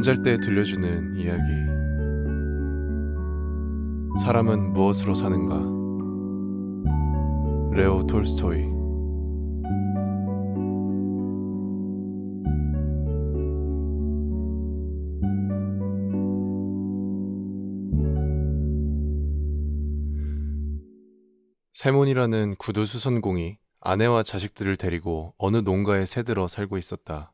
잠잘 때 들려주는 이야기. 사람은 무엇으로 사는가? 레오 톨스토이. 세몬이라는 구두 수선공이 아내와 자식들을 데리고 어느 농가에 새들어 살고 있었다.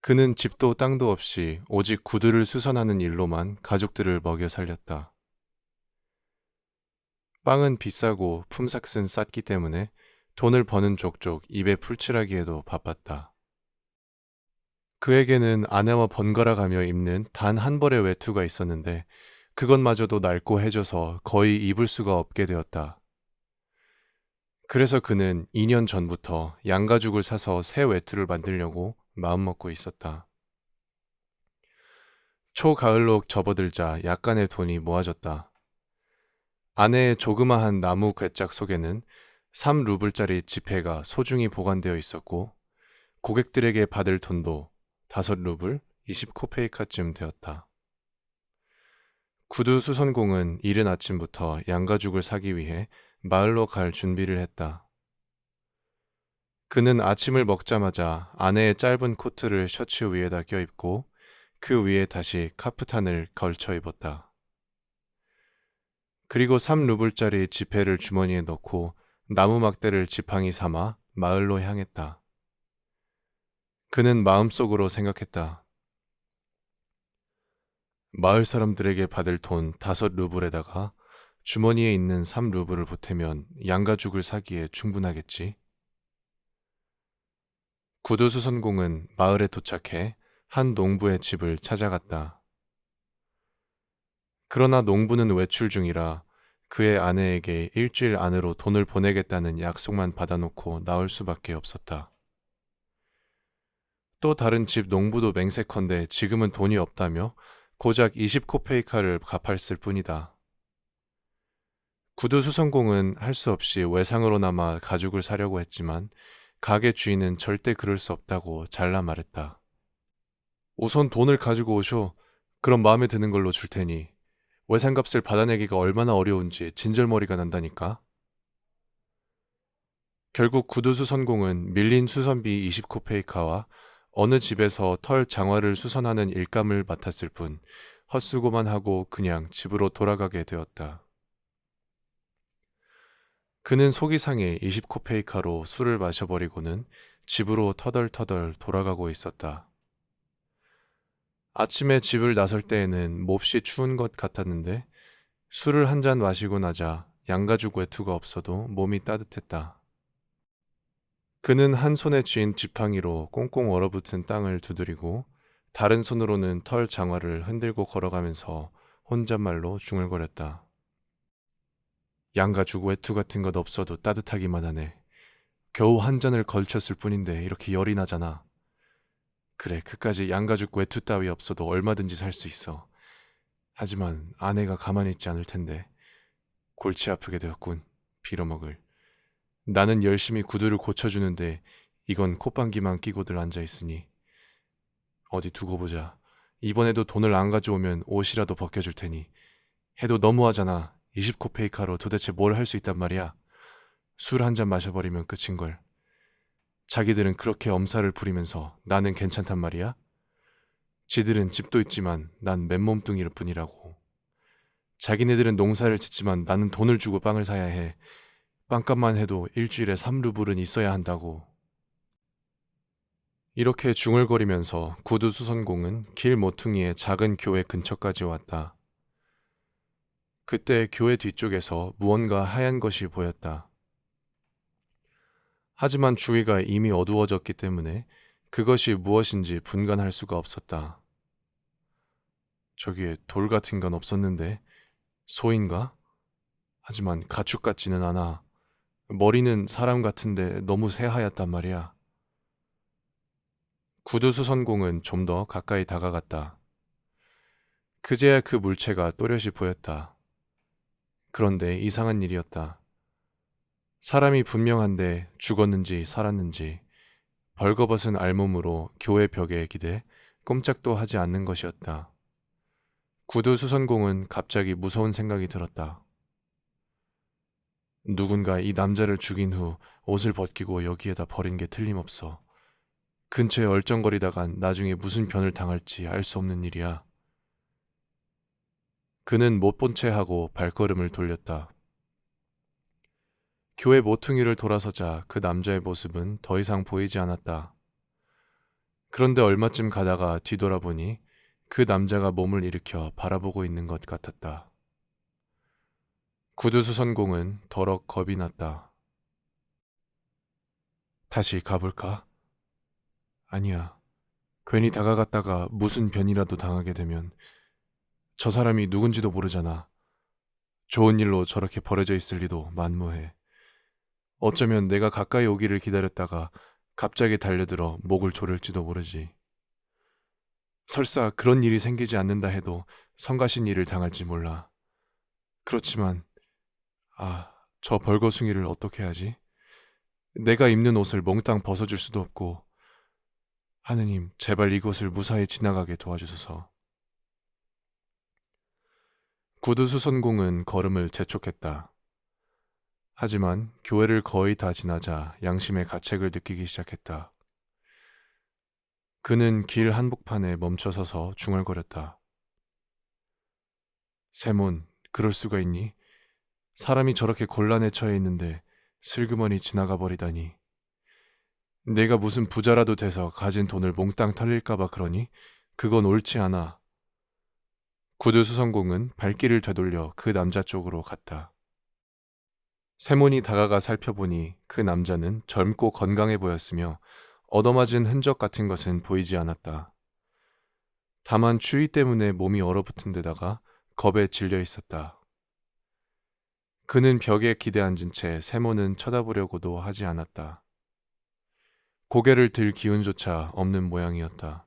그는 집도 땅도 없이 오직 구두를 수선하는 일로만 가족들을 먹여 살렸다. 빵은 비싸고 품삯은 쌌기 때문에 돈을 버는 족족 입에 풀칠하기에도 바빴다. 그에게는 아내와 번갈아 가며 입는 단 한 벌의 외투가 있었는데 그것마저도 낡고 해져서 거의 입을 수가 없게 되었다. 그래서 그는 2년 전부터 양가죽을 사서 새 외투를 만들려고 마음먹고 있었다. 초가을로 접어들자 약간의 돈이 모아졌다. 아내의 조그마한 나무 괴짝 속에는 3루블짜리 지폐가 소중히 보관되어 있었고 고객들에게 받을 돈도 5루블 20코페이카쯤 되었다. 구두 수선공은 이른 아침부터 양가죽을 사기 위해 마을로 갈 준비를 했다. 그는 아침을 먹자마자 아내의 짧은 코트를 셔츠 위에다 껴입고 그 위에 다시 카프탄을 걸쳐 입었다. 그리고 3루블짜리 지폐를 주머니에 넣고 나무 막대를 지팡이 삼아 마을로 향했다. 그는 마음속으로 생각했다. 마을 사람들에게 받을 돈 5루블에다가 주머니에 있는 3루블을 보태면 양가죽을 사기에 충분하겠지. 구두수선공은 마을에 도착해 한 농부의 집을 찾아갔다. 그러나 농부는 외출 중이라 그의 아내에게 일주일 안으로 돈을 보내겠다는 약속만 받아놓고 나올 수밖에 없었다. 또 다른 집 농부도 맹세컨대 지금은 돈이 없다며 고작 20코페이카를 갚았을 뿐이다. 구두수선공은 할 수 없이 외상으로나마 가죽을 사려고 했지만 가게 주인은 절대 그럴 수 없다고 잘라 말했다. 우선 돈을 가지고 오쇼. 그럼 마음에 드는 걸로 줄 테니. 외상값을 받아내기가 얼마나 어려운지 진절머리가 난다니까. 결국 구두수선공은 밀린 수선비 20코페이카와 어느 집에서 털 장화를 수선하는 일감을 맡았을 뿐 헛수고만 하고 그냥 집으로 돌아가게 되었다. 그는 속이 상해 20코페이카로 술을 마셔버리고는 집으로 터덜터덜 돌아가고 있었다. 아침에 집을 나설 때에는 몹시 추운 것 같았는데 술을 한 잔 마시고 나자 양가죽 외투가 없어도 몸이 따뜻했다. 그는 한 손에 쥔 지팡이로 꽁꽁 얼어붙은 땅을 두드리고 다른 손으로는 털 장화를 흔들고 걸어가면서 혼잣말로 중얼거렸다. 양가죽 외투 같은 것 없어도 따뜻하기만 하네. 겨우 한 잔을 걸쳤을 뿐인데 이렇게 열이 나잖아. 그래, 그까지 양가죽 외투 따위 없어도 얼마든지 살 수 있어. 하지만 아내가 가만히 있지 않을 텐데. 골치 아프게 되었군. 빌어먹을. 나는 열심히 구두를 고쳐주는데 이건 콧방귀만 끼고들 앉아있으니. 어디 두고 보자. 이번에도 돈을 안 가져오면 옷이라도 벗겨줄 테니. 해도 너무하잖아. 20코페이카로 도대체 뭘 할 수 있단 말이야. 술 한 잔 마셔버리면 끝인걸. 자기들은 그렇게 엄살을 부리면서 나는 괜찮단 말이야? 지들은 집도 있지만 난 맨몸뚱이일 뿐이라고. 자기네들은 농사를 짓지만 나는 돈을 주고 빵을 사야 해. 빵값만 해도 일주일에 3루블은 있어야 한다고. 이렇게 중얼거리면서 구두수선공은 길 모퉁이의 작은 교회 근처까지 왔다. 그때 교회 뒤쪽에서 무언가 하얀 것이 보였다. 하지만 주위가 이미 어두워졌기 때문에 그것이 무엇인지 분간할 수가 없었다. 저기에 돌 같은 건 없었는데 소인가? 하지만 가축 같지는 않아. 머리는 사람 같은데 너무 새하얗단 말이야. 구두수선공은 좀 더 가까이 다가갔다. 그제야 그 물체가 또렷이 보였다. 그런데 이상한 일이었다. 사람이 분명한데 죽었는지 살았는지 벌거벗은 알몸으로 교회 벽에 기대 꼼짝도 하지 않는 것이었다. 구두 수선공은 갑자기 무서운 생각이 들었다. 누군가 이 남자를 죽인 후 옷을 벗기고 여기에다 버린 게 틀림없어. 근처에 얼쩡거리다간 나중에 무슨 변을 당할지 알 수 없는 일이야. 그는 못 본 채 하고 발걸음을 돌렸다. 교회 모퉁이를 돌아서자 그 남자의 모습은 더 이상 보이지 않았다. 그런데 얼마쯤 가다가 뒤돌아보니 그 남자가 몸을 일으켜 바라보고 있는 것 같았다. 구두수선공은 더럭 겁이 났다. 다시 가볼까? 아니야. 괜히 다가갔다가 무슨 변이라도 당하게 되면 저 사람이 누군지도 모르잖아. 좋은 일로 저렇게 버려져 있을 리도 만무해. 어쩌면 내가 가까이 오기를 기다렸다가 갑자기 달려들어 목을 조를지도 모르지. 설사 그런 일이 생기지 않는다 해도 성가신 일을 당할지 몰라. 그렇지만 저 벌거숭이를 어떻게 하지? 내가 입는 옷을 몽땅 벗어줄 수도 없고. 하느님, 제발 이곳을 무사히 지나가게 도와주소서. 구두수선공은 걸음을 재촉했다. 하지만 교회를 거의 다 지나자 양심의 가책을 느끼기 시작했다. 그는 길 한복판에 멈춰서서 중얼거렸다. 세몬, 그럴 수가 있니? 사람이 저렇게 곤란에 처해 있는데 슬그머니 지나가 버리다니. 내가 무슨 부자라도 돼서 가진 돈을 몽땅 털릴까봐 그러니? 그건 옳지 않아. 구두수선공은 발길을 되돌려 그 남자 쪽으로 갔다. 세몬이 다가가 살펴보니 그 남자는 젊고 건강해 보였으며 얻어맞은 흔적 같은 것은 보이지 않았다. 다만 추위 때문에 몸이 얼어붙은 데다가 겁에 질려 있었다. 그는 벽에 기대앉은 채 세몬은 쳐다보려고도 하지 않았다. 고개를 들 기운조차 없는 모양이었다.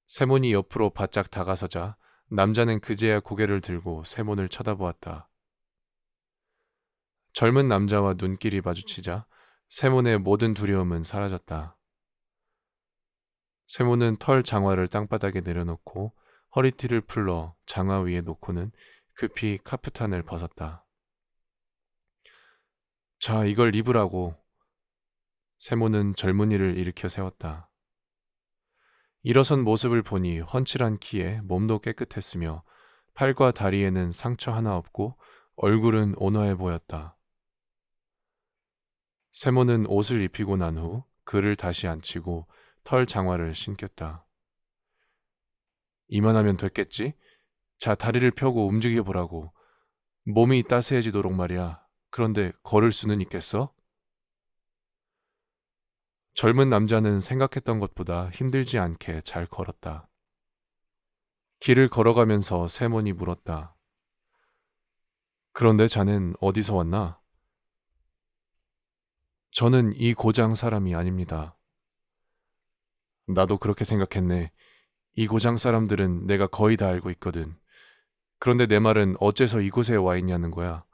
세몬이 옆으로 바짝 다가서자 남자는 그제야 고개를 들고 세몬을 쳐다보았다. 젊은 남자와 눈길이 마주치자 세몬의 모든 두려움은 사라졌다. 세몬은 털 장화를 땅바닥에 내려놓고 허리띠를 풀러 장화 위에 놓고는 급히 카프탄을 벗었다. 자, 이걸 입으라고. 세몬은 젊은이를 일으켜 세웠다. 일어선 모습을 보니 훤칠한 키에 몸도 깨끗했으며 팔과 다리에는 상처 하나 없고 얼굴은 온화해 보였다. 세몬은 옷을 입히고 난 후 그를 다시 앉히고 털 장화를 신겼다. 이만하면 됐겠지? 자, 다리를 펴고 움직여 보라고. 몸이 따스해지도록 말이야. 그런데 걸을 수는 있겠어? 젊은 남자는 생각했던 것보다 힘들지 않게 잘 걸었다. 길을 걸어가면서 세몬이 물었다. 그런데 자넨 어디서 왔나? 저는 이 고장 사람이 아닙니다. 나도 그렇게 생각했네. 이 고장 사람들은 내가 거의 다 알고 있거든. 그런데 내 말은 어째서 이곳에 와 있냐는 거야.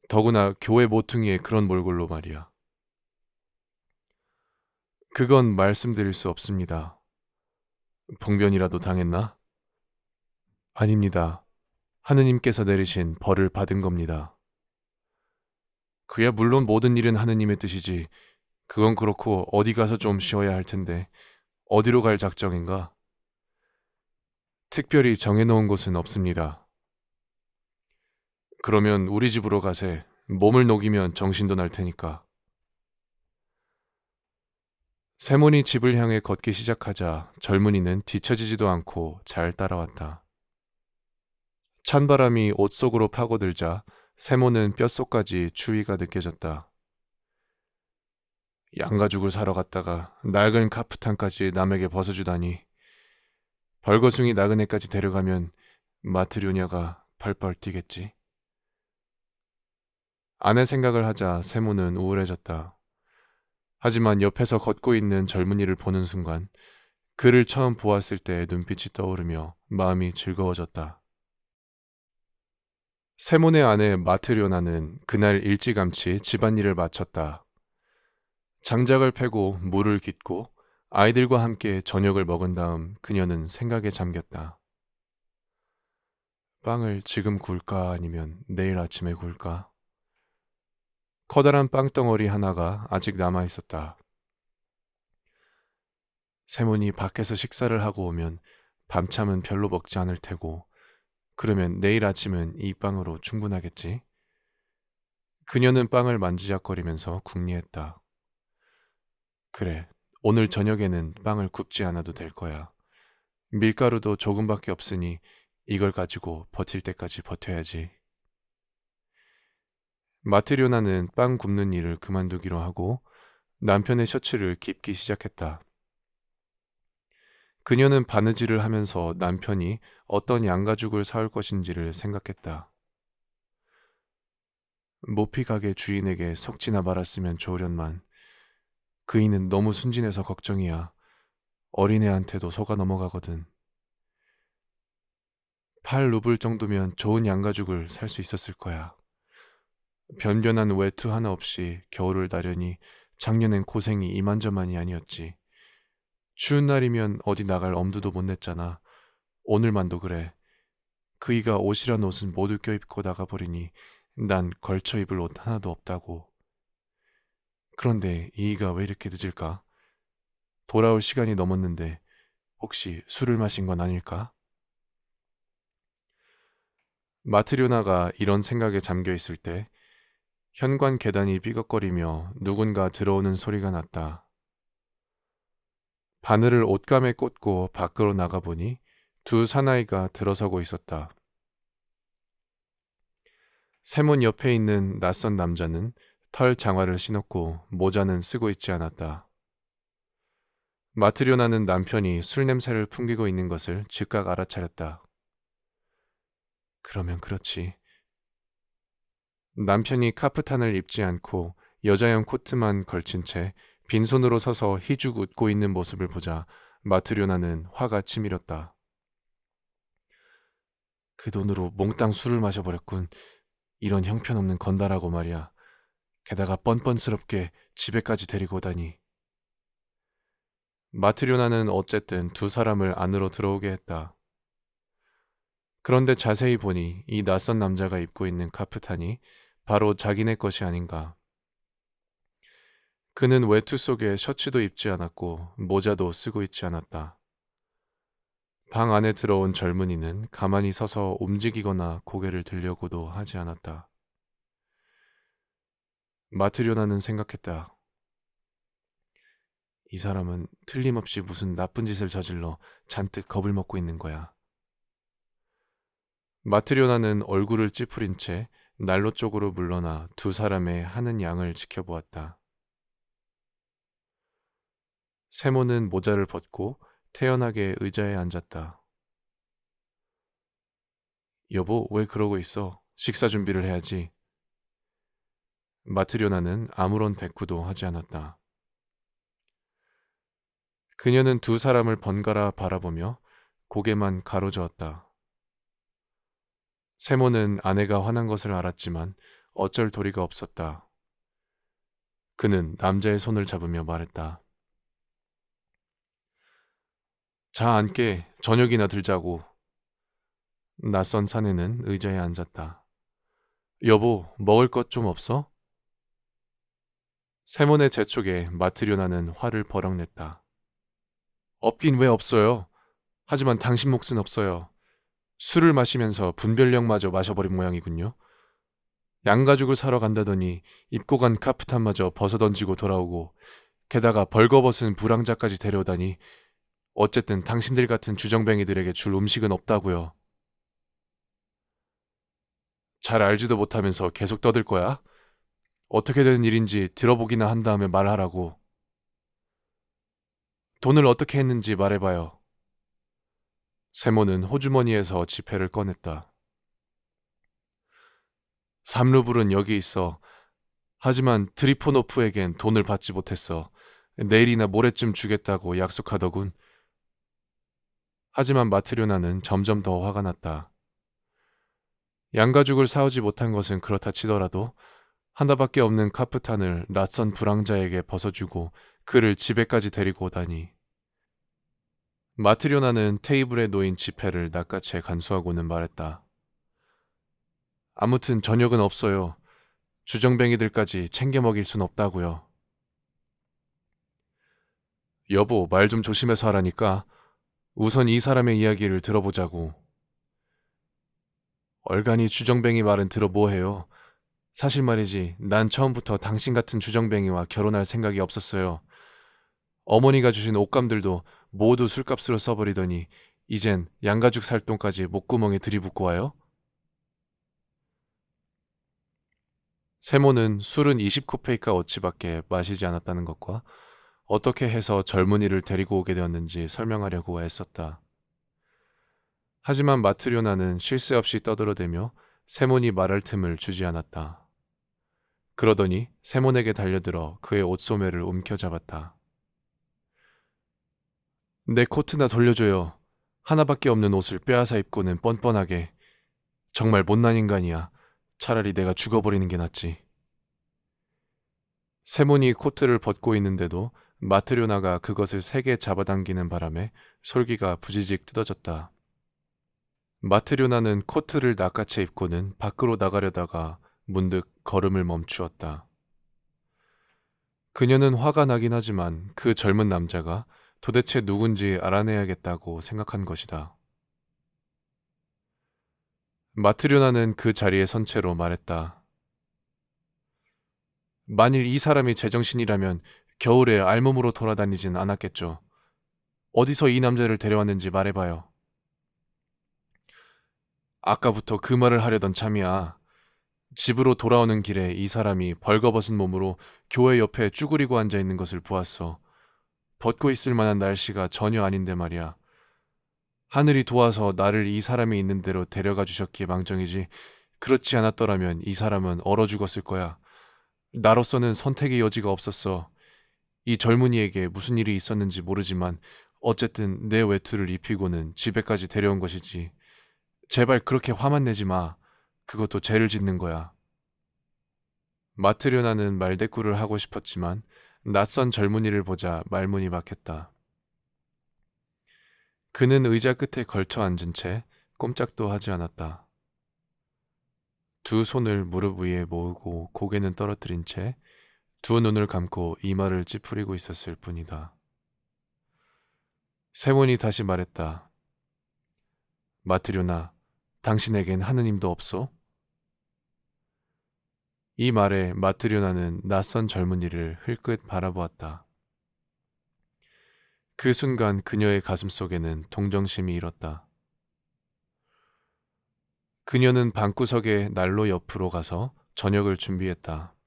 더구나 교회 모퉁이에 그런 몰골로 말이야. 그건 말씀드릴 수 없습니다. 봉변이라도 당했나? 아닙니다. 하느님께서 내리신 벌을 받은 겁니다. 그야 물론 모든 일은 하느님의 뜻이지. 그건 그렇고 어디 가서 좀 쉬어야 할 텐데 어디로 갈 작정인가? 특별히 정해놓은 곳은 없습니다. 그러면 우리 집으로 가세. 몸을 녹이면 정신도 날 테니까. 세몬이 집을 향해 걷기 시작하자 젊은이는 뒤처지지도 않고 잘 따라왔다. 찬바람이 옷 속으로 파고들자 세몬은 뼛속까지 추위가 느껴졌다. 양가죽을 사러 갔다가 낡은 카프탄까지 남에게 벗어주다니. 벌거숭이 나그네까지 데려가면 마트료냐가 펄펄 뛰겠지. 아내 생각을 하자 세몬은 우울해졌다. 하지만 옆에서 걷고 있는 젊은이를 보는 순간 그를 처음 보았을 때의 눈빛이 떠오르며 마음이 즐거워졌다. 세몬의 아내 마트료나는 그날 일찌감치 집안일을 마쳤다. 장작을 패고 물을 깃고 아이들과 함께 저녁을 먹은 다음 그녀는 생각에 잠겼다. 빵을 지금 구울까 아니면 내일 아침에 구울까? 커다란 빵덩어리 하나가 아직 남아 있었다. 세몬이 밖에서 식사를 하고 오면 밤참은 별로 먹지 않을 테고, 그러면 내일 아침은 이 빵으로 충분하겠지? 그녀는 빵을 만지작거리면서 궁리했다. 그래, 오늘 저녁에는 빵을 굽지 않아도 될 거야. 밀가루도 조금밖에 없으니 이걸 가지고 버틸 때까지 버텨야지. 마트리오나는 빵 굽는 일을 그만두기로 하고 남편의 셔츠를 깁기 시작했다. 그녀는 바느질을 하면서 남편이 어떤 양가죽을 사올 것인지를 생각했다. 모피 가게 주인에게 속지나 말았으면 좋으련만 그이는 너무 순진해서 걱정이야. 어린애한테도 속아 넘어가거든. 8루블 정도면 좋은 양가죽을 살 수 있었을 거야. 변변한 외투 하나 없이 겨울을 나려니 작년엔 고생이 이만저만이 아니었지. 추운 날이면 어디 나갈 엄두도 못 냈잖아. 오늘만도 그래. 그이가 옷이란 옷은 모두 껴입고 나가버리니 난 걸쳐 입을 옷 하나도 없다고. 그런데 이이가 왜 이렇게 늦을까? 돌아올 시간이 넘었는데 혹시 술을 마신 건 아닐까? 마트료나가 이런 생각에 잠겨 있을 때 현관 계단이 삐걱거리며 누군가 들어오는 소리가 났다. 바늘을 옷감에 꽂고 밖으로 나가보니 두 사나이가 들어서고 있었다. 세문 옆에 있는 낯선 남자는 털 장화를 신었고 모자는 쓰고 있지 않았다. 마트료나는 남편이 술 냄새를 풍기고 있는 것을 즉각 알아차렸다. 그러면 그렇지. 남편이 카프탄을 입지 않고 여자용 코트만 걸친 채 빈손으로 서서 희죽 웃고 있는 모습을 보자 마트료나는 화가 치밀었다. 그 돈으로 몽땅 술을 마셔버렸군. 이런 형편없는 건달하고 말이야. 게다가 뻔뻔스럽게 집에까지 데리고 오다니. 마트료나는 어쨌든 두 사람을 안으로 들어오게 했다. 그런데 자세히 보니 이 낯선 남자가 입고 있는 카프탄이 바로 자기네 것이 아닌가. 그는 외투 속에 셔츠도 입지 않았고 모자도 쓰고 있지 않았다. 방 안에 들어온 젊은이는 가만히 서서 움직이거나 고개를 들려고도 하지 않았다. 마트료나는 생각했다. 이 사람은 틀림없이 무슨 나쁜 짓을 저질러 잔뜩 겁을 먹고 있는 거야. 마트료나는 얼굴을 찌푸린 채 난로 쪽으로 물러나 두 사람의 하는 양을 지켜보았다. 세모는 모자를 벗고 태연하게 의자에 앉았다. 여보, 왜 그러고 있어? 식사 준비를 해야지. 마트료나는 아무런 대꾸도 하지 않았다. 그녀는 두 사람을 번갈아 바라보며 고개만 가로저었다. 세모는 아내가 화난 것을 알았지만 어쩔 도리가 없었다. 그는 남자의 손을 잡으며 말했다. 자, 앉게. 저녁이나 들자고. 낯선 사내는 의자에 앉았다. 여보, 먹을 것 좀 없어? 세몬의 재촉에 마트료나는 화를 버럭 냈다. 없긴 왜 없어요? 하지만 당신 몫은 없어요. 술을 마시면서 분별력마저 마셔버린 모양이군요. 양가죽을 사러 간다더니 입고 간 카프탄마저 벗어던지고 돌아오고 게다가 벌거벗은 불황자까지 데려오다니 어쨌든 당신들 같은 주정뱅이들에게 줄 음식은 없다고요. 잘 알지도 못하면서 계속 떠들 거야? 어떻게 된 일인지 들어보기나 한 다음에 말하라고. 돈을 어떻게 했는지 말해봐요. 세모는 호주머니에서 지폐를 꺼냈다. 3루블은 여기 있어. 하지만 드리포노프에겐 돈을 받지 못했어. 내일이나 모레쯤 주겠다고 약속하더군. 하지만 마트료나는 점점 더 화가 났다. 양가죽을 사오지 못한 것은 그렇다 치더라도 하나밖에 없는 카프탄을 낯선 불황자에게 벗어주고 그를 집에까지 데리고 오다니. 마트료나는 테이블에 놓인 지폐를 낚아채 간수하고는 말했다. 아무튼 저녁은 없어요. 주정뱅이들까지 챙겨 먹일 순 없다고요. 여보, 말 좀 조심해서 하라니까. 우선 이 사람의 이야기를 들어보자고. 얼간이 주정뱅이 말은 들어 뭐해요. 사실 말이지, 난 처음부터 당신 같은 주정뱅이와 결혼할 생각이 없었어요. 어머니가 주신 옷감들도 모두 술값으로 써버리더니 이젠 양가죽 살 돈까지 목구멍에 들이붓고 와요? 세모는 술은 20코페이카 어치밖에 마시지 않았다는 것과 어떻게 해서 젊은이를 데리고 오게 되었는지 설명하려고 애썼다. 하지만 마트료나는 쉴 새 없이 떠들어대며 세몬이 말할 틈을 주지 않았다. 그러더니 세몬에게 달려들어 그의 옷소매를 움켜잡았다. 내 코트나 돌려줘요. 하나밖에 없는 옷을 빼앗아 입고는 뻔뻔하게. 정말 못난 인간이야. 차라리 내가 죽어버리는 게 낫지. 세몬이 코트를 벗고 있는데도 마트료나가 그것을 세게 잡아당기는 바람에 솔기가 부지직 뜯어졌다. 마트료나는 코트를 낚아채 입고는 밖으로 나가려다가 문득 걸음을 멈추었다. 그녀는 화가 나긴 하지만 그 젊은 남자가 도대체 누군지 알아내야겠다고 생각한 것이다. 마트료나는 그 자리에 선 채로 말했다. 만일 이 사람이 제정신이라면 겨울에 알몸으로 돌아다니진 않았겠죠. 어디서 이 남자를 데려왔는지 말해봐요. 아까부터 그 말을 하려던 참이야. 집으로 돌아오는 길에 이 사람이 벌거벗은 몸으로 교회 옆에 쭈그리고 앉아 있는 것을 보았어. 벗고 있을 만한 날씨가 전혀 아닌데 말이야. 하늘이 도와서 나를 이 사람이 있는 대로 데려가 주셨기에 망정이지. 그렇지 않았더라면 이 사람은 얼어 죽었을 거야. 나로서는 선택의 여지가 없었어. 이 젊은이에게 무슨 일이 있었는지 모르지만 어쨌든 내 외투를 입히고는 집에까지 데려온 것이지. 제발 그렇게 화만 내지 마. 그것도 죄를 짓는 거야. 마트료나는 말대꾸를 하고 싶었지만 낯선 젊은이를 보자 말문이 막혔다. 그는 의자 끝에 걸쳐 앉은 채 꼼짝도 하지 않았다. 두 손을 무릎 위에 모으고 고개는 떨어뜨린 채 두 눈을 감고 이마를 찌푸리고 있었을 뿐이다. 세몬이 다시 말했다. 마트료나, 당신에겐 하느님도 없소? 이 말에 마트료나는 낯선 젊은이를 흘끗 바라보았다. 그 순간 그녀의 가슴 속에는 동정심이 일었다. 그녀는 방구석에 난로 옆으로 가서 저녁을 준비했다.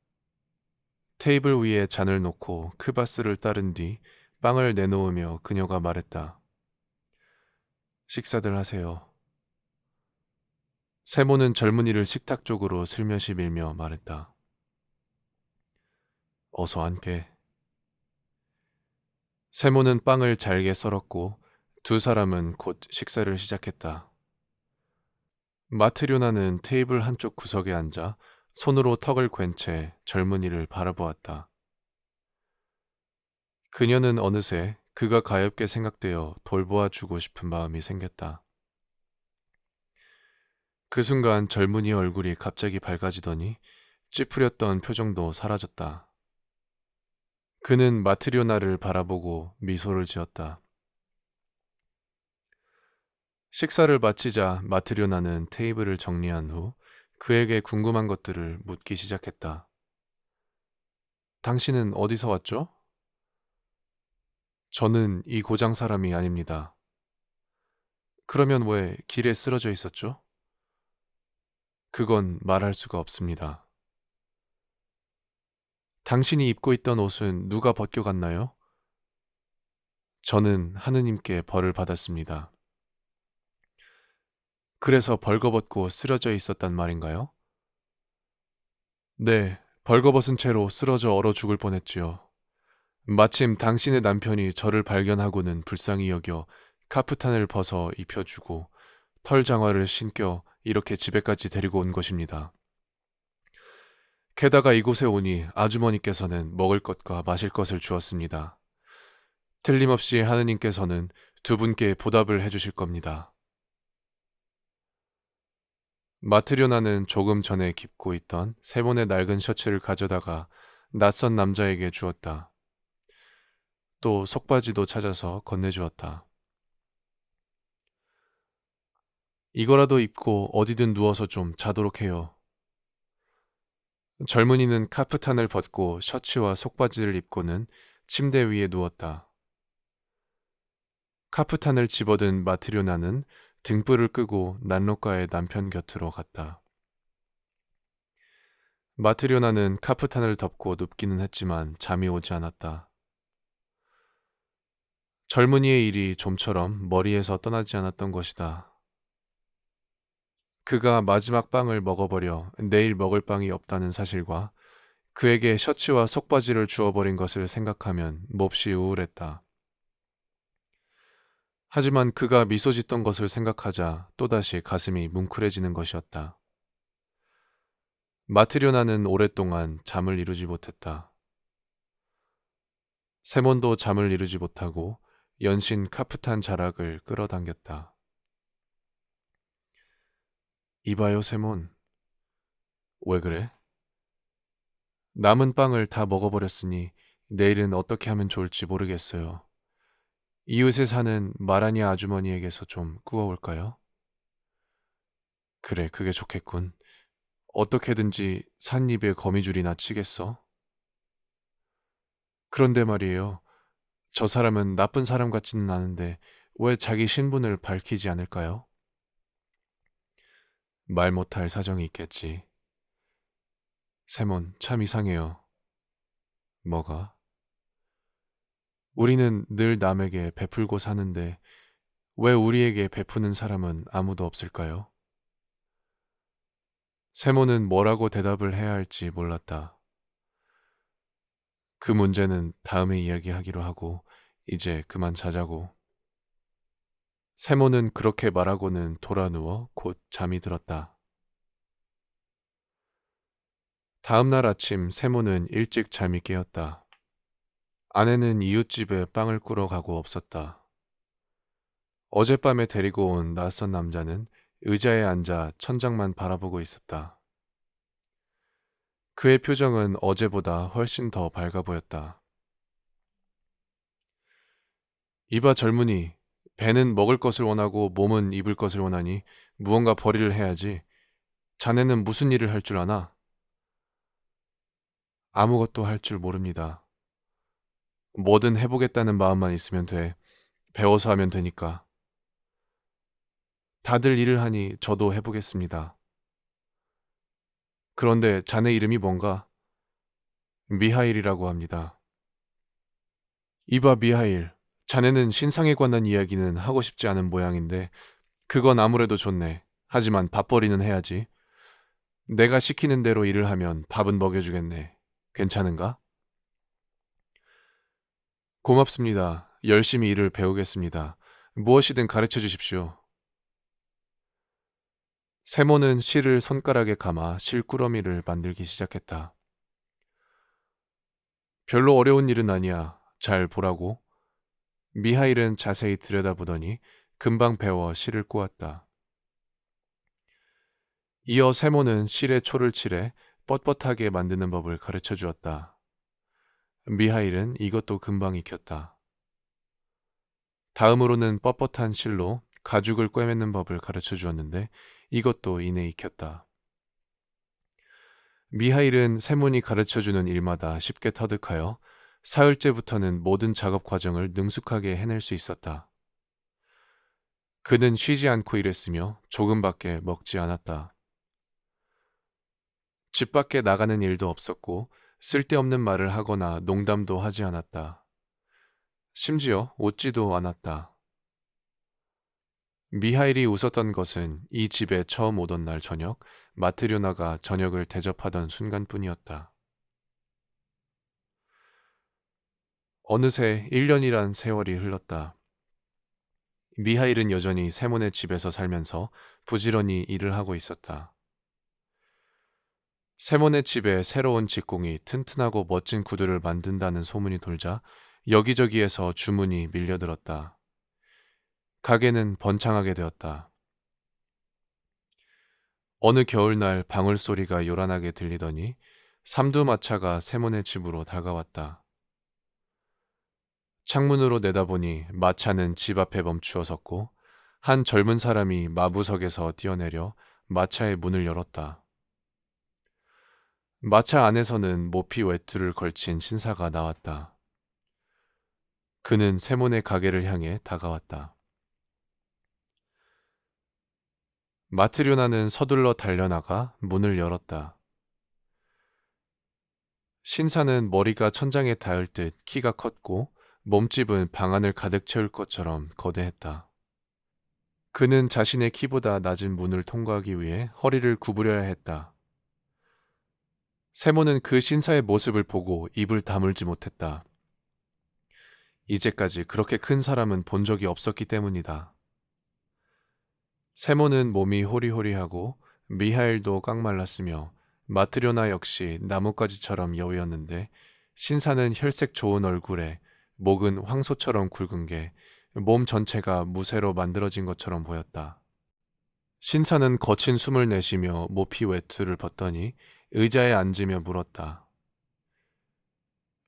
테이블 위에 잔을 놓고 크바스를 따른 뒤 빵을 내놓으며 그녀가 말했다. 식사들 하세요. 세모는 젊은이를 식탁 쪽으로 슬며시 밀며 말했다. 어서 앉게. 세모는 빵을 잘게 썰었고 두 사람은 곧 식사를 시작했다. 마트료나는 테이블 한쪽 구석에 앉아 손으로 턱을 괸 채 젊은이를 바라보았다. 그녀는 어느새 그가 가엾게 생각되어 돌보아 주고 싶은 마음이 생겼다. 그 순간 젊은이의 얼굴이 갑자기 밝아지더니 찌푸렸던 표정도 사라졌다. 그는 마트료나를 바라보고 미소를 지었다. 식사를 마치자 마트료나는 테이블을 정리한 후 그에게 궁금한 것들을 묻기 시작했다. 당신은 어디서 왔죠? 저는 이 고장 사람이 아닙니다. 그러면 왜 길에 쓰러져 있었죠? 그건 말할 수가 없습니다. 당신이 입고 있던 옷은 누가 벗겨갔나요? 저는 하느님께 벌을 받았습니다. 그래서 벌거벗고 쓰러져 있었단 말인가요? 네, 벌거벗은 채로 쓰러져 얼어 죽을 뻔했지요. 마침 당신의 남편이 저를 발견하고는 불쌍히 여겨 카프탄을 벗어 입혀주고 털 장화를 신겨 이렇게 집에까지 데리고 온 것입니다. 게다가 이곳에 오니 아주머니께서는 먹을 것과 마실 것을 주었습니다. 틀림없이 하느님께서는 두 분께 보답을 해주실 겁니다. 마트료나는 조금 전에 입고 있던 세몬의 낡은 셔츠를 가져다가 낯선 남자에게 주었다. 또 속바지도 찾아서 건네주었다. 이거라도 입고 어디든 누워서 좀 자도록 해요. 젊은이는 카프탄을 벗고 셔츠와 속바지를 입고는 침대 위에 누웠다. 카프탄을 집어든 마트료나는 등불을 끄고 난로가의 남편 곁으로 갔다. 마트료나는 카프탄을 덮고 눕기는 했지만 잠이 오지 않았다. 젊은이의 일이 좀처럼 머리에서 떠나지 않았던 것이다. 그가 마지막 빵을 먹어버려 내일 먹을 빵이 없다는 사실과 그에게 셔츠와 속바지를 주어버린 것을 생각하면 몹시 우울했다. 하지만 그가 미소 짓던 것을 생각하자 또다시 가슴이 뭉클해지는 것이었다. 마트료나는 오랫동안 잠을 이루지 못했다. 세몬도 잠을 이루지 못하고 연신 카프탄 자락을 끌어당겼다. 이봐요, 세몬. 왜 그래? 남은 빵을 다 먹어버렸으니 내일은 어떻게 하면 좋을지 모르겠어요. 이웃에 사는 마라니아 아주머니에게서 좀 구워올까요? 그래, 그게 좋겠군. 어떻게든지 삿입에 거미줄이나 치겠어? 그런데 말이에요. 저 사람은 나쁜 사람 같지는 않은데 왜 자기 신분을 밝히지 않을까요? 말 못할 사정이 있겠지. 세몬, 참 이상해요. 뭐가? 우리는 늘 남에게 베풀고 사는데 왜 우리에게 베푸는 사람은 아무도 없을까요? 세모는 뭐라고 대답을 해야 할지 몰랐다. 그 문제는 다음에 이야기하기로 하고 이제 그만 자자고. 세모는 그렇게 말하고는 돌아 누워 곧 잠이 들었다. 다음 날 아침 세모는 일찍 잠이 깨었다. 아내는 이웃집에 빵을 꾸러 가고 없었다. 어젯밤에 데리고 온 낯선 남자는 의자에 앉아 천장만 바라보고 있었다. 그의 표정은 어제보다 훨씬 더 밝아 보였다. 이봐 젊은이, 배는 먹을 것을 원하고 몸은 입을 것을 원하니 무언가 벌이를 해야지. 자네는 무슨 일을 할 줄 아나? 아무것도 할 줄 모릅니다. 뭐든 해보겠다는 마음만 있으면 돼. 배워서 하면 되니까. 다들 일을 하니 저도 해보겠습니다. 그런데 자네 이름이 뭔가? 미하일이라고 합니다. 이봐 미하일, 자네는 신상에 관한 이야기는 하고 싶지 않은 모양인데 그건 아무래도 좋네. 하지만 밥벌이는 해야지. 내가 시키는 대로 일을 하면 밥은 먹여주겠네. 괜찮은가? 고맙습니다. 열심히 일을 배우겠습니다. 무엇이든 가르쳐 주십시오. 세모는 실을 손가락에 감아 실꾸러미를 만들기 시작했다. 별로 어려운 일은 아니야. 잘 보라고. 미하일은 자세히 들여다보더니 금방 배워 실을 꼬았다. 이어 세모는 실에 초를 칠해 뻣뻣하게 만드는 법을 가르쳐 주었다. 미하일은 이것도 금방 익혔다. 다음으로는 뻣뻣한 실로 가죽을 꿰매는 법을 가르쳐 주었는데 이것도 이내 익혔다. 미하일은 세몬이 가르쳐 주는 일마다 쉽게 터득하여 사흘째부터는 모든 작업 과정을 능숙하게 해낼 수 있었다. 그는 쉬지 않고 일했으며 조금밖에 먹지 않았다. 집 밖에 나가는 일도 없었고 쓸데없는 말을 하거나 농담도 하지 않았다. 심지어 웃지도 않았다. 미하일이 웃었던 것은 이 집에 처음 오던 날 저녁 마트료나가 저녁을 대접하던 순간뿐이었다. 어느새 1년이란 세월이 흘렀다. 미하일은 여전히 세몬의 집에서 살면서 부지런히 일을 하고 있었다. 세몬의 집에 새로운 직공이 튼튼하고 멋진 구두를 만든다는 소문이 돌자 여기저기에서 주문이 밀려들었다. 가게는 번창하게 되었다. 어느 겨울날 방울소리가 요란하게 들리더니 삼두마차가 세몬의 집으로 다가왔다. 창문으로 내다보니 마차는 집 앞에 멈추어 섰고 한 젊은 사람이 마부석에서 뛰어내려 마차의 문을 열었다. 마차 안에서는 모피 외투를 걸친 신사가 나왔다. 그는 세몬의 가게를 향해 다가왔다. 마트료나는 서둘러 달려나가 문을 열었다. 신사는 머리가 천장에 닿을 듯 키가 컸고 몸집은 방 안을 가득 채울 것처럼 거대했다. 그는 자신의 키보다 낮은 문을 통과하기 위해 허리를 구부려야 했다. 세모는 그 신사의 모습을 보고 입을 다물지 못했다. 이제까지 그렇게 큰 사람은 본 적이 없었기 때문이다. 세모는 몸이 호리호리하고 미하일도 깡말랐으며 마트료나 역시 나뭇가지처럼 여우였는데 신사는 혈색 좋은 얼굴에 목은 황소처럼 굵은 게 몸 전체가 무쇠로 만들어진 것처럼 보였다. 신사는 거친 숨을 내쉬며 모피 외투를 벗더니 의자에 앉으며 물었다.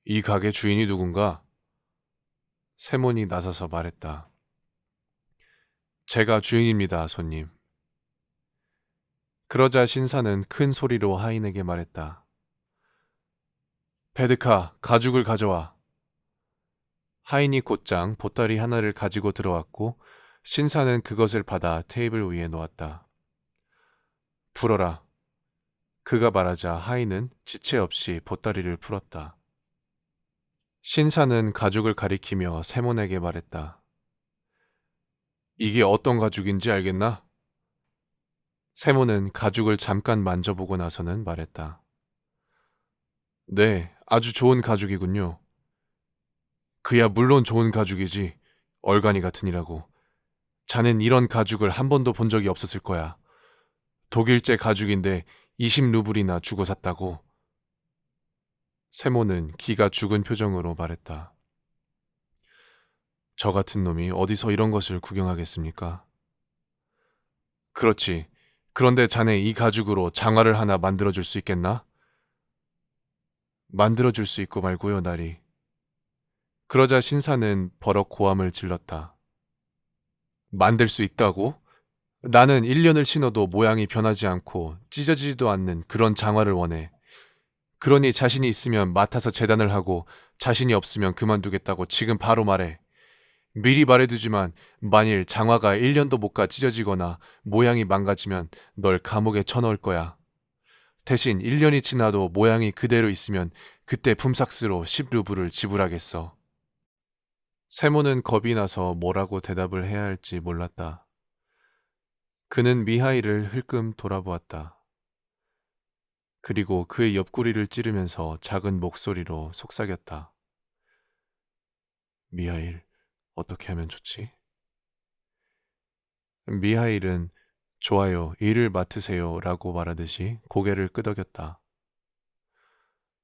이 가게 주인이 누군가? 세몬이 나서서 말했다. 제가 주인입니다, 손님. 그러자 신사는 큰 소리로 하인에게 말했다. 베드카, 가죽을 가져와. 하인이 곧장 보따리 하나를 가지고 들어왔고 신사는 그것을 받아 테이블 위에 놓았다. 풀어라. 그가 말하자 하인은 지체 없이 보따리를 풀었다. 신사는 가죽을 가리키며 세몬에게 말했다. 이게 어떤 가죽인지 알겠나? 세몬은 가죽을 잠깐 만져보고 나서는 말했다. 네, 아주 좋은 가죽이군요. 그야 물론 좋은 가죽이지. 얼간이 같으니라고. 자넨 이런 가죽을 한 번도 본 적이 없었을 거야. 독일제 가죽인데 20루블이나 주고 샀다고. 세모는 기가 죽은 표정으로 말했다. 저 같은 놈이 어디서 이런 것을 구경하겠습니까? 그렇지. 그런데 자네 이 가죽으로 장화를 하나 만들어줄 수 있겠나? 만들어줄 수 있고 말고요, 나리. 그러자 신사는 버럭 고함을 질렀다. 만들 수 있다고? 나는 1년을 신어도 모양이 변하지 않고 찢어지지도 않는 그런 장화를 원해. 그러니 자신이 있으면 맡아서 재단을 하고 자신이 없으면 그만두겠다고 지금 바로 말해. 미리 말해두지만 만일 장화가 1년도 못 가 찢어지거나 모양이 망가지면 널 감옥에 쳐넣을 거야. 대신 1년이 지나도 모양이 그대로 있으면 그때 품삯으로 10루블을 지불하겠어. 세모는 겁이 나서 뭐라고 대답을 해야 할지 몰랐다. 그는 미하일을 흘끔 돌아보았다. 그리고 그의 옆구리를 찌르면서 작은 목소리로 속삭였다. 미하일, 어떻게 하면 좋지? 미하일은 좋아요, 일을 맡으세요 라고 말하듯이 고개를 끄덕였다.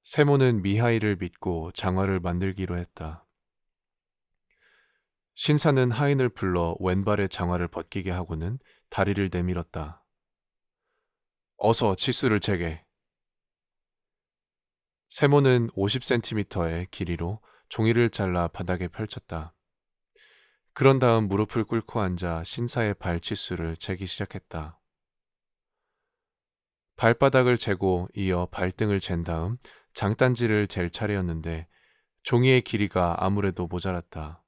세모는 미하일을 믿고 장화를 만들기로 했다. 신사는 하인을 불러 왼발에 장화를 벗기게 하고는 다리를 내밀었다. 어서 치수를 재게. 세모는 50cm의 길이로 종이를 잘라 바닥에 펼쳤다. 그런 다음 무릎을 꿇고 앉아 신사의 발 치수를 재기 시작했다. 발바닥을 재고 이어 발등을 잰 다음 장단지를 잴 차례였는데 종이의 길이가 아무래도 모자랐다.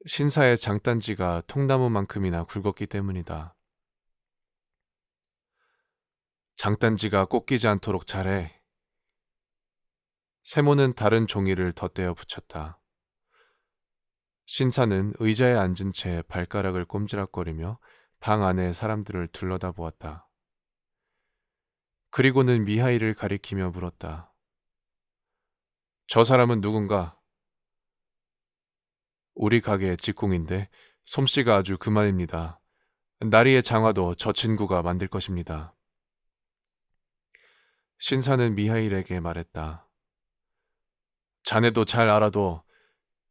신사의 장단지가 통나무만큼이나 굵었기 때문이다. 장단지가 꺾이지 않도록 잘해. 세모는 다른 종이를 덧대어 붙였다. 신사는 의자에 앉은 채 발가락을 꼼지락거리며 방 안의 사람들을 둘러다보았다. 그리고는 미하일을 가리키며 물었다. 저 사람은 누군가? 우리 가게의 직공인데 솜씨가 아주 그만입니다. 나리의 장화도 저 친구가 만들 것입니다. 신사는 미하일에게 말했다. 자네도 잘 알아도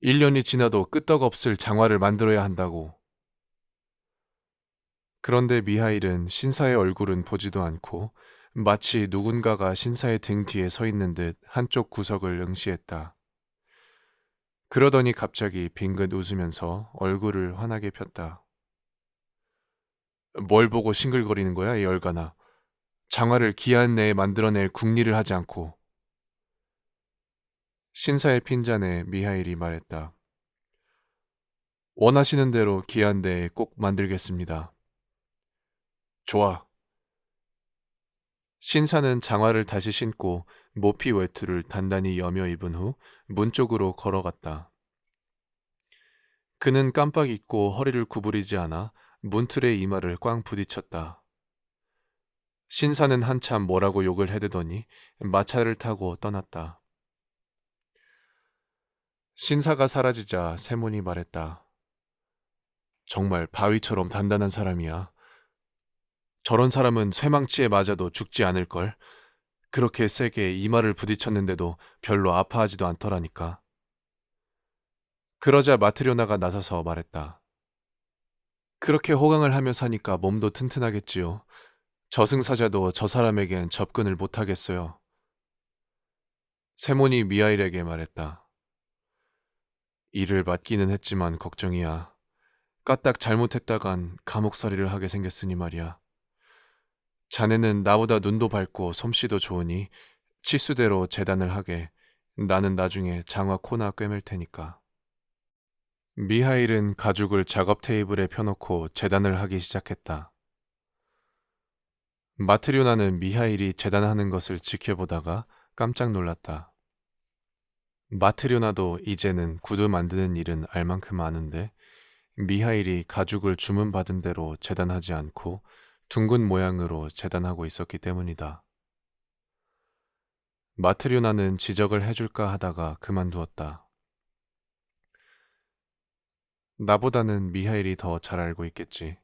1년이 지나도 끄떡없을 장화를 만들어야 한다고. 그런데 미하일은 신사의 얼굴은 보지도 않고 마치 누군가가 신사의 등 뒤에 서 있는 듯 한쪽 구석을 응시했다. 그러더니 갑자기 빙긋 웃으면서 얼굴을 환하게 폈다. 뭘 보고 싱글거리는 거야, 이 열간아. 장화를 기한 내에 만들어낼 궁리를 하지 않고. 신사의 핀잔에 미하일이 말했다. 원하시는 대로 기한 내에 꼭 만들겠습니다. 좋아. 신사는 장화를 다시 신고 모피 외투를 단단히 여며 입은 후 문 쪽으로 걸어갔다. 그는 깜빡 잊고 허리를 구부리지 않아 문틀에 이마를 꽝 부딪혔다. 신사는 한참 뭐라고 욕을 해대더니 마차를 타고 떠났다. 신사가 사라지자 세몬이 말했다. 정말 바위처럼 단단한 사람이야. 저런 사람은 쇠망치에 맞아도 죽지 않을걸. 그렇게 세게 이마를 부딪혔는데도 별로 아파하지도 않더라니까. 그러자 마트료나가 나서서 말했다. 그렇게 호강을 하며 사니까 몸도 튼튼하겠지요. 저승사자도 저 사람에겐 접근을 못하겠어요. 세몬이 미하일에게 말했다. 일을 맡기는 했지만 걱정이야. 까딱 잘못했다간 감옥살이를 하게 생겼으니 말이야. 자네는 나보다 눈도 밝고 솜씨도 좋으니 치수대로 재단을 하게. 나는 나중에 장화 코나 꿰맬 테니까. 미하일은 가죽을 작업 테이블에 펴놓고 재단을 하기 시작했다. 마트료나는 미하일이 재단하는 것을 지켜보다가 깜짝 놀랐다. 마트료나도 이제는 구두 만드는 일은 알 만큼 아는데 미하일이 가죽을 주문받은 대로 재단하지 않고 둥근 모양으로 재단하고 있었기 때문이다. 마트료나는 지적을 해줄까 하다가 그만두었다. 나보다는 미하일이 더 잘 알고 있겠지.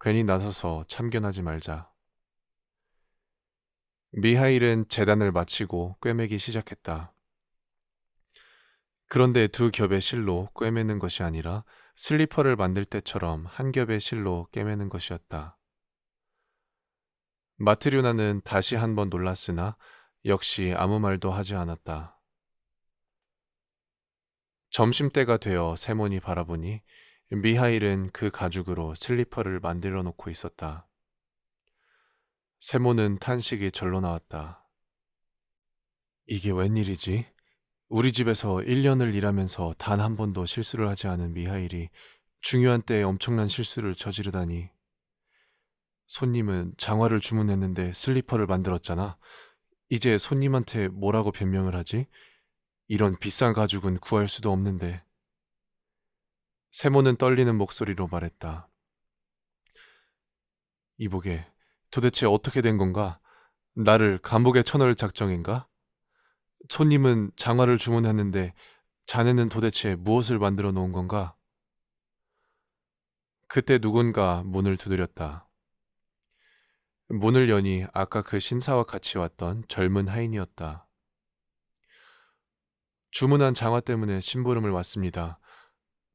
괜히 나서서 참견하지 말자. 미하일은 재단을 마치고 꿰매기 시작했다. 그런데 두 겹의 실로 꿰매는 것이 아니라 슬리퍼를 만들 때처럼 한 겹의 실로 꿰매는 것이었다. 마트료나는 다시 한번 놀랐으나 역시 아무 말도 하지 않았다. 점심때가 되어 세몬이 바라보니 미하일은 그 가죽으로 슬리퍼를 만들어 놓고 있었다. 세몬은 탄식이 절로 나왔다. 이게 웬일이지? 우리 집에서 1년을 일하면서 단 한 번도 실수를 하지 않은 미하일이 중요한 때에 엄청난 실수를 저지르다니. 손님은 장화를 주문했는데 슬리퍼를 만들었잖아. 이제 손님한테 뭐라고 변명을 하지? 이런 비싼 가죽은 구할 수도 없는데. 세모는 떨리는 목소리로 말했다. 이보게, 도대체 어떻게 된 건가? 나를 감옥에 쳐넣을 작정인가? 손님은 장화를 주문했는데 자네는 도대체 무엇을 만들어 놓은 건가? 그때 누군가 문을 두드렸다. 문을 여니 아까 그 신사와 같이 왔던 젊은 하인이었다. 주문한 장화 때문에 심부름을 왔습니다.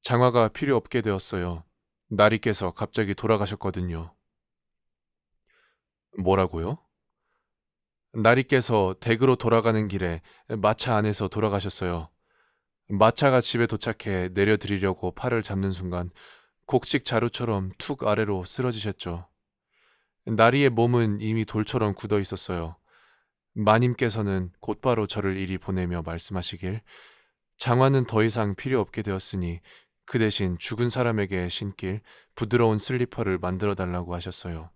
장화가 필요 없게 되었어요. 나리께서 갑자기 돌아가셨거든요. 뭐라고요? 나리께서 댁으로 돌아가는 길에 마차 안에서 돌아가셨어요. 마차가 집에 도착해 내려드리려고 팔을 잡는 순간 곡식 자루처럼 툭 아래로 쓰러지셨죠. 나리의 몸은 이미 돌처럼 굳어 있었어요. 마님께서는 곧바로 저를 이리 보내며 말씀하시길 장화는 더 이상 필요 없게 되었으니 그 대신 죽은 사람에게 신길 부드러운 슬리퍼를 만들어 달라고 하셨어요.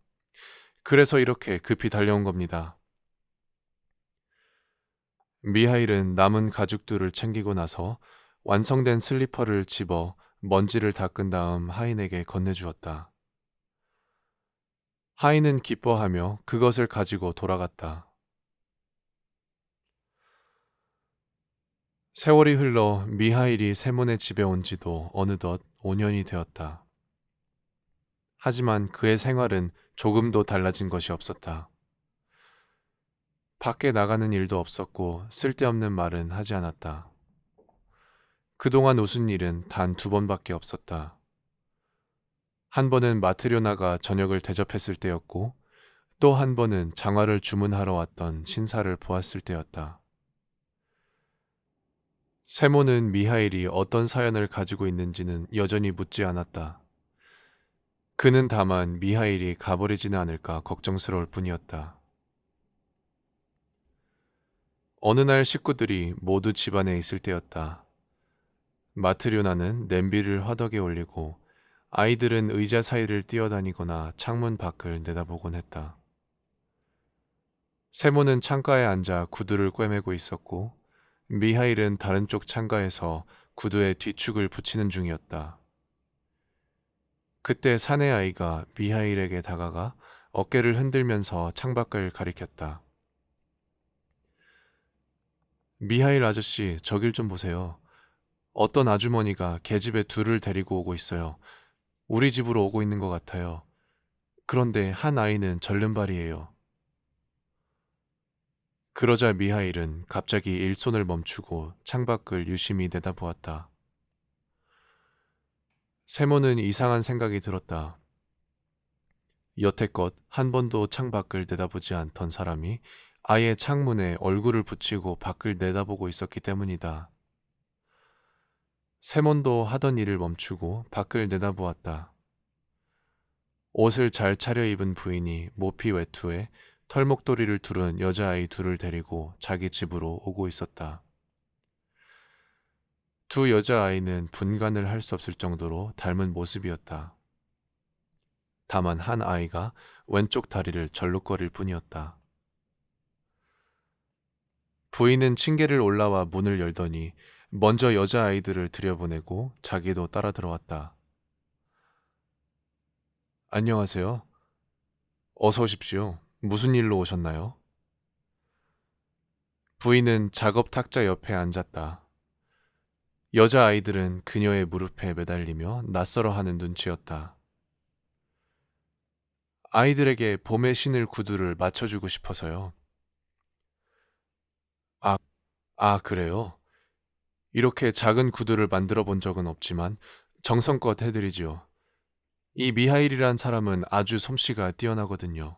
그래서 이렇게 급히 달려온 겁니다. 미하일은 남은 가죽들을 챙기고 나서 완성된 슬리퍼를 집어 먼지를 닦은 다음 하인에게 건네주었다. 하인은 기뻐하며 그것을 가지고 돌아갔다. 세월이 흘러 미하일이 세몬의 집에 온 지도 어느덧 5년이 되었다. 하지만 그의 생활은 조금도 달라진 것이 없었다. 밖에 나가는 일도 없었고 쓸데없는 말은 하지 않았다. 그동안 웃은 일은 단 2번밖에 없었다. 한 번은 마트료나가 저녁을 대접했을 때였고 또 한 번은 장화를 주문하러 왔던 신사를 보았을 때였다. 세모는 미하일이 어떤 사연을 가지고 있는지는 여전히 묻지 않았다. 그는 다만 미하일이 가버리지는 않을까 걱정스러울 뿐이었다. 어느 날 식구들이 모두 집안에 있을 때였다. 마트료나는 냄비를 화덕에 올리고 아이들은 의자 사이를 뛰어다니거나 창문 밖을 내다보곤 했다. 세모는 창가에 앉아 구두를 꿰매고 있었고 미하일은 다른 쪽 창가에서 구두에 뒤축을 붙이는 중이었다. 그때 사내 아이가 미하일에게 다가가 어깨를 흔들면서 창밖을 가리켰다. 미하일 아저씨, 저길 좀 보세요. 어떤 아주머니가 계집애 둘을 데리고 오고 있어요. 우리 집으로 오고 있는 것 같아요. 그런데 한 아이는 절름발이에요. 그러자 미하일은 갑자기 일손을 멈추고 창밖을 유심히 내다보았다. 세모는 이상한 생각이 들었다. 여태껏 한 번도 창밖을 내다보지 않던 사람이 아예 창문에 얼굴을 붙이고 밖을 내다보고 있었기 때문이다. 세몬도 하던 일을 멈추고 밖을 내다보았다. 옷을 잘 차려입은 부인이 모피 외투에 털목도리를 두른 여자아이 둘을 데리고 자기 집으로 오고 있었다. 두 여자아이는 분간을 할 수 없을 정도로 닮은 모습이었다. 다만 한 아이가 왼쪽 다리를 절룩거릴 뿐이었다. 부인은 층계를 올라와 문을 열더니 먼저 여자아이들을 들여보내고 자기도 따라 들어왔다. 안녕하세요. 어서 오십시오. 무슨 일로 오셨나요? 부인은 작업 탁자 옆에 앉았다. 여자아이들은 그녀의 무릎에 매달리며 낯설어하는 눈치였다. 아이들에게 봄에 신을 구두를 맞춰주고 싶어서요. 아, 그래요? 이렇게 작은 구두를 만들어 본 적은 없지만 정성껏 해드리지요. 이 미하일이란 사람은 아주 솜씨가 뛰어나거든요.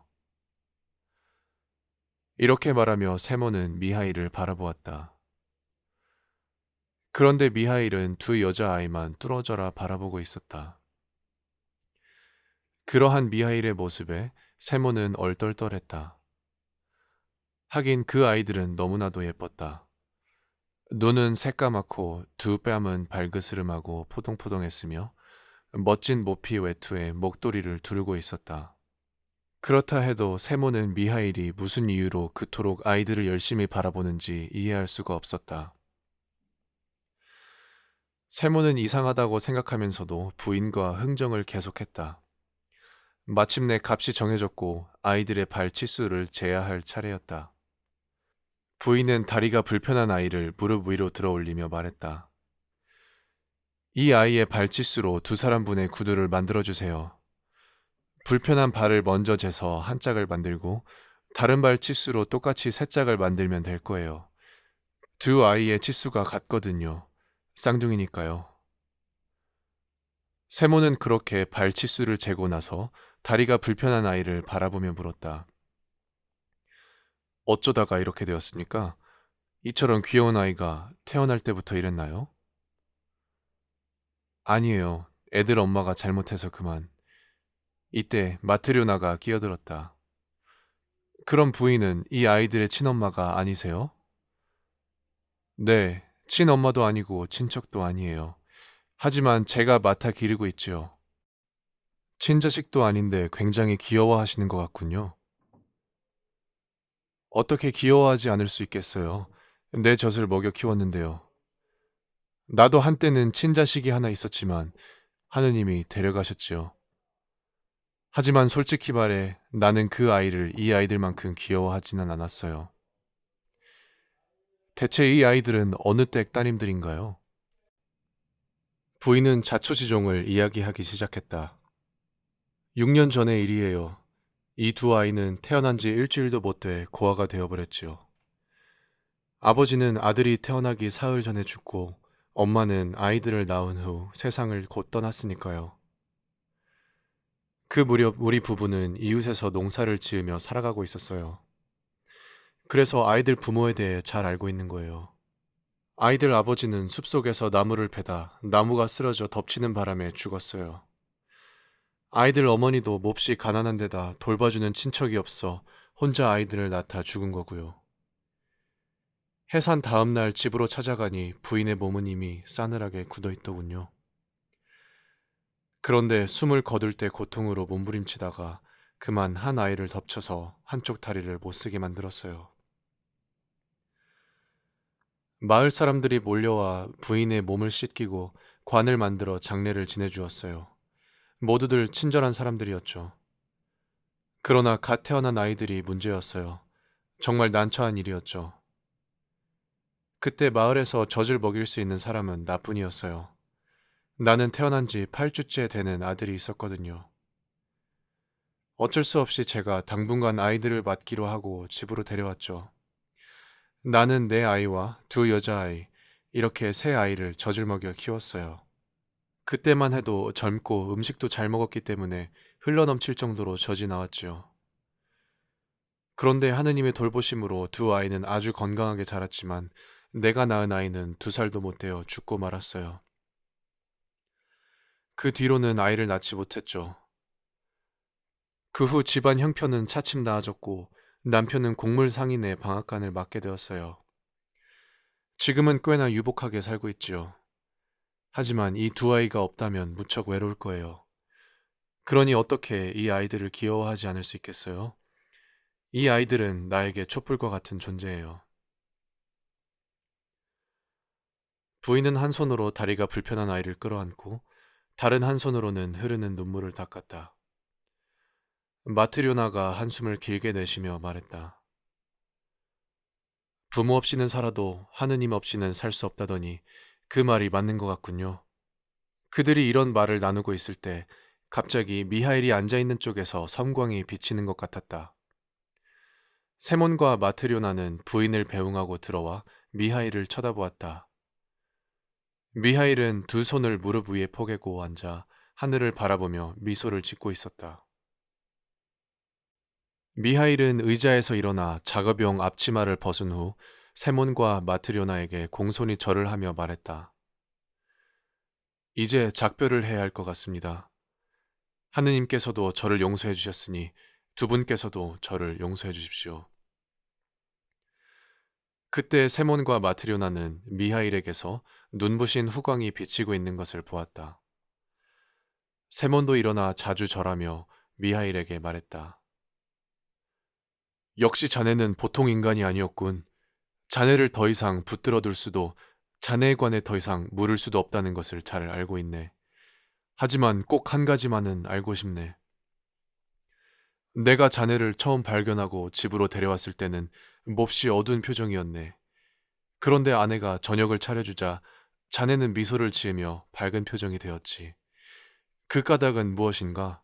이렇게 말하며 세모는 미하일을 바라보았다. 그런데 미하일은 두 여자아이만 뚫어져라 바라보고 있었다. 그러한 미하일의 모습에 세모는 얼떨떨했다. 하긴 그 아이들은 너무나도 예뻤다. 눈은 새까맣고 두 뺨은 발그스름하고 포동포동했으며 멋진 모피 외투에 목도리를 두르고 있었다. 그렇다 해도 세모는 미하일이 무슨 이유로 그토록 아이들을 열심히 바라보는지 이해할 수가 없었다. 세모는 이상하다고 생각하면서도 부인과 흥정을 계속했다. 마침내 값이 정해졌고 아이들의 발 치수를 재야 할 차례였다. 부인은 다리가 불편한 아이를 무릎 위로 들어 올리며 말했다. 이 아이의 발 치수로 두 사람분의 구두를 만들어주세요. 불편한 발을 먼저 재서 한 짝을 만들고 다른 발 치수로 똑같이 세 짝을 만들면 될 거예요. 두 아이의 치수가 같거든요. 쌍둥이니까요. 세모는 그렇게 발 치수를 재고 나서 다리가 불편한 아이를 바라보며 물었다. 어쩌다가 이렇게 되었습니까? 이처럼 귀여운 아이가 태어날 때부터 이랬나요? 아니에요. 애들 엄마가 잘못해서 그만. 이때 마트료나가 끼어들었다. 그럼 부인은 이 아이들의 친엄마가 아니세요? 네, 친엄마도 아니고 친척도 아니에요. 하지만 제가 맡아 기르고 있지요. 친자식도 아닌데 굉장히 귀여워하시는 것 같군요. 어떻게 귀여워하지 않을 수 있겠어요. 내 젖을 먹여 키웠는데요. 나도 한때는 친자식이 하나 있었지만 하느님이 데려가셨지요. 하지만 솔직히 말해 나는 그 아이를 이 아이들만큼 귀여워하지는 않았어요. 대체 이 아이들은 어느 댁 따님들인가요? 부인은 자초지종을 이야기하기 시작했다. 6년 전의 일이에요. 이 두 아이는 태어난 지 일주일도 못 돼 고아가 되어버렸지요. 아버지는 아들이 태어나기 사흘 전에 죽고 엄마는 아이들을 낳은 후 세상을 곧 떠났으니까요. 그 무렵 우리 부부는 이웃에서 농사를 지으며 살아가고 있었어요. 그래서 아이들 부모에 대해 잘 알고 있는 거예요. 아이들 아버지는 숲속에서 나무를 베다 나무가 쓰러져 덮치는 바람에 죽었어요. 아이들 어머니도 몹시 가난한 데다 돌봐주는 친척이 없어 혼자 아이들을 낳다 죽은 거고요. 해산 다음 날 집으로 찾아가니 부인의 몸은 이미 싸늘하게 굳어있더군요. 그런데 숨을 거둘 때 고통으로 몸부림치다가 그만 한 아이를 덮쳐서 한쪽 다리를 못 쓰게 만들었어요. 마을 사람들이 몰려와 부인의 몸을 씻기고 관을 만들어 장례를 지내주었어요. 모두들 친절한 사람들이었죠. 그러나 갓 태어난 아이들이 문제였어요. 정말 난처한 일이었죠. 그때 마을에서 젖을 먹일 수 있는 사람은 나뿐이었어요. 나는 태어난 지 8주째 되는 아들이 있었거든요. 어쩔 수 없이 제가 당분간 아이들을 맡기로 하고 집으로 데려왔죠. 나는 내 아이와 두 여자아이, 이렇게 세 아이를 젖을 먹여 키웠어요. 그때만 해도 젊고 음식도 잘 먹었기 때문에 흘러넘칠 정도로 젖이 나왔지요. 그런데 하느님의 돌보심으로 두 아이는 아주 건강하게 자랐지만 내가 낳은 아이는 2살도 못 되어 죽고 말았어요. 그 뒤로는 아이를 낳지 못했죠. 그 후 집안 형편은 차츰 나아졌고 남편은 곡물 상인의 방앗간을 맡게 되었어요. 지금은 꽤나 유복하게 살고 있지요. 하지만 이 두 아이가 없다면 무척 외로울 거예요. 그러니 어떻게 이 아이들을 귀여워하지 않을 수 있겠어요? 이 아이들은 나에게 촛불과 같은 존재예요. 부인은 한 손으로 다리가 불편한 아이를 끌어안고 다른 한 손으로는 흐르는 눈물을 닦았다. 마트료나가 한숨을 길게 내쉬며 말했다. 부모 없이는 살아도 하느님 없이는 살 수 없다더니 그 말이 맞는 것 같군요. 그들이 이런 말을 나누고 있을 때 갑자기 미하일이 앉아있는 쪽에서 섬광이 비치는 것 같았다. 세몬과 마트료나는 부인을 배웅하고 들어와 미하일을 쳐다보았다. 미하일은 두 손을 무릎 위에 포개고 앉아 하늘을 바라보며 미소를 짓고 있었다. 미하일은 의자에서 일어나 작업용 앞치마를 벗은 후 세몬과 마트료나에게 공손히 절을 하며 말했다. 이제 작별을 해야 할 것 같습니다. 하느님께서도 저를 용서해 주셨으니 두 분께서도 저를 용서해 주십시오. 그때 세몬과 마트료나는 미하일에게서 눈부신 후광이 비치고 있는 것을 보았다. 세몬도 일어나 자주 절하며 미하일에게 말했다. 역시 자네는 보통 인간이 아니었군. 자네를 더 이상 붙들어 둘 수도 자네에 관해 더 이상 물을 수도 없다는 것을 잘 알고 있네. 하지만 꼭 한 가지만은 알고 싶네. 내가 자네를 처음 발견하고 집으로 데려왔을 때는 몹시 어두운 표정이었네. 그런데 아내가 저녁을 차려주자 자네는 미소를 지으며 밝은 표정이 되었지. 그 까닭은 무엇인가?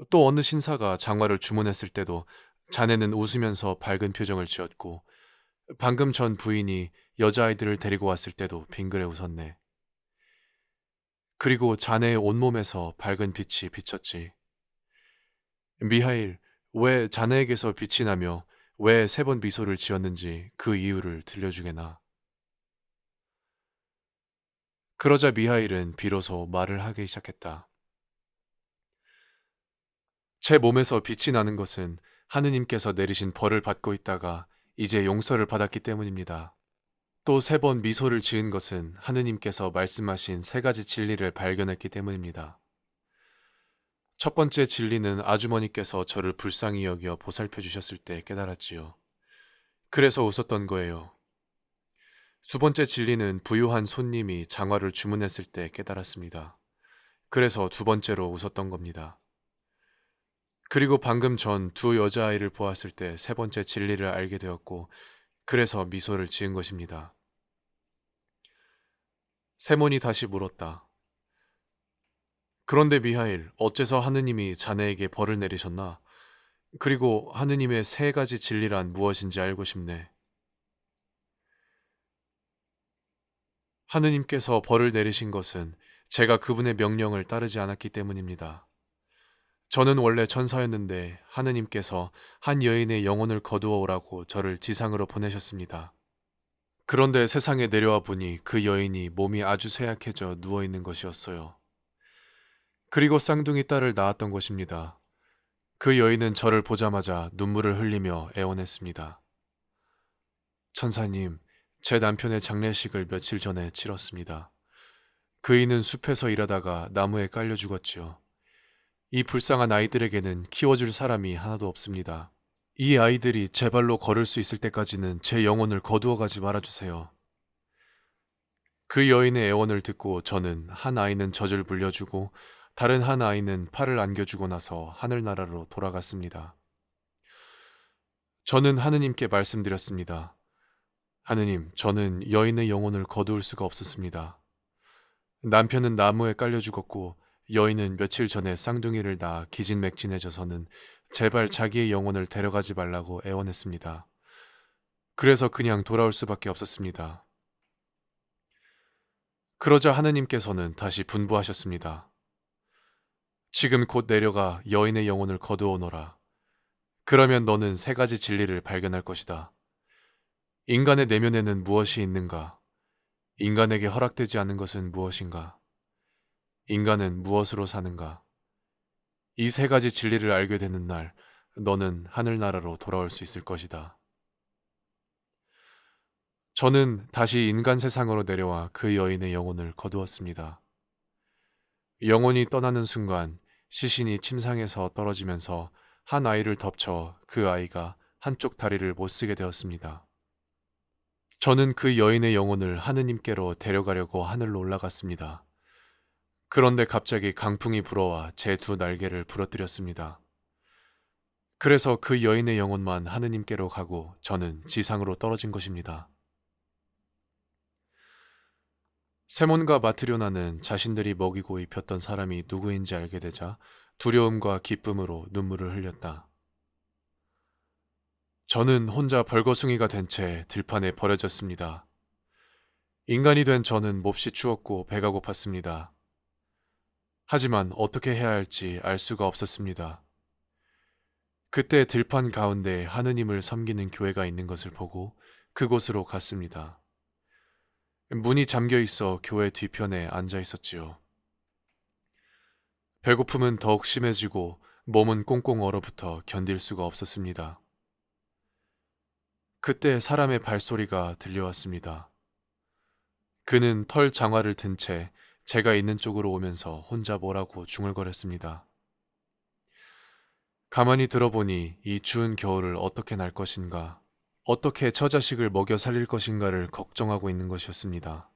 또 어느 신사가 장화를 주문했을 때도 자네는 웃으면서 밝은 표정을 지었고 방금 전 부인이 여자아이들을 데리고 왔을 때도 빙그레 웃었네. 그리고 자네의 온몸에서 밝은 빛이 비쳤지. 미하일, 왜 자네에게서 빛이 나며 왜 3번 미소를 지었는지 그 이유를 들려주게나. 그러자 미하일은 비로소 말을 하기 시작했다. 제 몸에서 빛이 나는 것은 하느님께서 내리신 벌을 받고 있다가 이제 용서를 받았기 때문입니다. 또 3번 미소를 지은 것은 하느님께서 말씀하신 3가지 진리를 발견했기 때문입니다. 첫 번째 진리는 아주머니께서 저를 불쌍히 여겨 보살펴 주셨을 때 깨달았지요. 그래서 웃었던 거예요. 두 번째 진리는 부유한 손님이 장화를 주문했을 때 깨달았습니다. 그래서 두 번째로 웃었던 겁니다. 그리고 방금 전 두 여자아이를 보았을 때 3번째 진리를 알게 되었고 그래서 미소를 지은 것입니다. 세몬이 다시 물었다. 그런데 미하일, 어째서 하느님이 자네에게 벌을 내리셨나? 그리고 하느님의 3가지 진리란 무엇인지 알고 싶네. 하느님께서 벌을 내리신 것은 제가 그분의 명령을 따르지 않았기 때문입니다. 저는 원래 천사였는데 하느님께서 한 여인의 영혼을 거두어 오라고 저를 지상으로 보내셨습니다. 그런데 세상에 내려와 보니 그 여인이 몸이 아주 쇠약해져 누워 있는 것이었어요. 그리고 쌍둥이 딸을 낳았던 것입니다. 그 여인은 저를 보자마자 눈물을 흘리며 애원했습니다. 천사님, 제 남편의 장례식을 며칠 전에 치렀습니다. 그이는 숲에서 일하다가 나무에 깔려 죽었지요. 이 불쌍한 아이들에게는 키워줄 사람이 하나도 없습니다. 이 아이들이 제 발로 걸을 수 있을 때까지는 제 영혼을 거두어 가지 말아주세요. 그 여인의 애원을 듣고 저는 한 아이는 젖을 물려주고 다른 한 아이는 팔을 안겨주고 나서 하늘나라로 돌아갔습니다. 저는 하느님께 말씀드렸습니다. 하느님, 저는 여인의 영혼을 거두을 수가 없었습니다. 남편은 나무에 깔려 죽었고 여인은 며칠 전에 쌍둥이를 낳아 기진맥진해져서는 제발 자기의 영혼을 데려가지 말라고 애원했습니다. 그래서 그냥 돌아올 수밖에 없었습니다. 그러자 하느님께서는 다시 분부하셨습니다. 지금 곧 내려가 여인의 영혼을 거두어오너라. 그러면 너는 세 가지 진리를 발견할 것이다. 인간의 내면에는 무엇이 있는가? 인간에게 허락되지 않은 것은 무엇인가? 인간은 무엇으로 사는가? 이 세 가지 진리를 알게 되는 날, 너는 하늘나라로 돌아올 수 있을 것이다. 저는 다시 인간 세상으로 내려와 그 여인의 영혼을 거두었습니다. 영혼이 떠나는 순간 시신이 침상에서 떨어지면서 한 아이를 덮쳐 그 아이가 한쪽 다리를 못 쓰게 되었습니다. 저는 그 여인의 영혼을 하느님께로 데려가려고 하늘로 올라갔습니다. 그런데 갑자기 강풍이 불어와 제 두 날개를 부러뜨렸습니다. 그래서 그 여인의 영혼만 하느님께로 가고 저는 지상으로 떨어진 것입니다. 세몬과 마트료나는 자신들이 먹이고 입혔던 사람이 누구인지 알게 되자 두려움과 기쁨으로 눈물을 흘렸다. 저는 혼자 벌거숭이가 된 채 들판에 버려졌습니다. 인간이 된 저는 몹시 추웠고 배가 고팠습니다. 하지만 어떻게 해야 할지 알 수가 없었습니다. 그때 들판 가운데 하느님을 섬기는 교회가 있는 것을 보고 그곳으로 갔습니다. 문이 잠겨 있어 교회 뒤편에 앉아 있었지요. 배고픔은 더욱 심해지고 몸은 꽁꽁 얼어붙어 견딜 수가 없었습니다. 그때 사람의 발소리가 들려왔습니다. 그는 털 장화를 든 채 제가 있는 쪽으로 오면서 혼자 뭐라고 중얼거렸습니다. 가만히 들어보니 이 추운 겨울을 어떻게 날 것인가, 어떻게 처자식을 먹여 살릴 것인가를 걱정하고 있는 것이었습니다.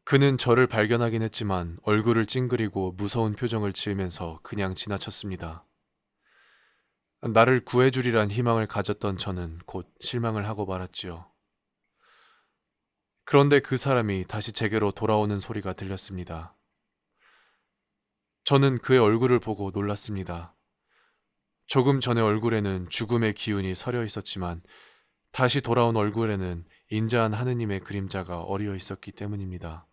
그는 저를 발견하긴 했지만 얼굴을 찡그리고 무서운 표정을 지으면서 그냥 지나쳤습니다. 나를 구해주리란 희망을 가졌던 저는 곧 실망을 하고 말았지요. 그런데 그 사람이 다시 제게로 돌아오는 소리가 들렸습니다. 저는 그의 얼굴을 보고 놀랐습니다. 조금 전의 얼굴에는 죽음의 기운이 서려 있었지만 다시 돌아온 얼굴에는 인자한 하느님의 그림자가 어리어 있었기 때문입니다.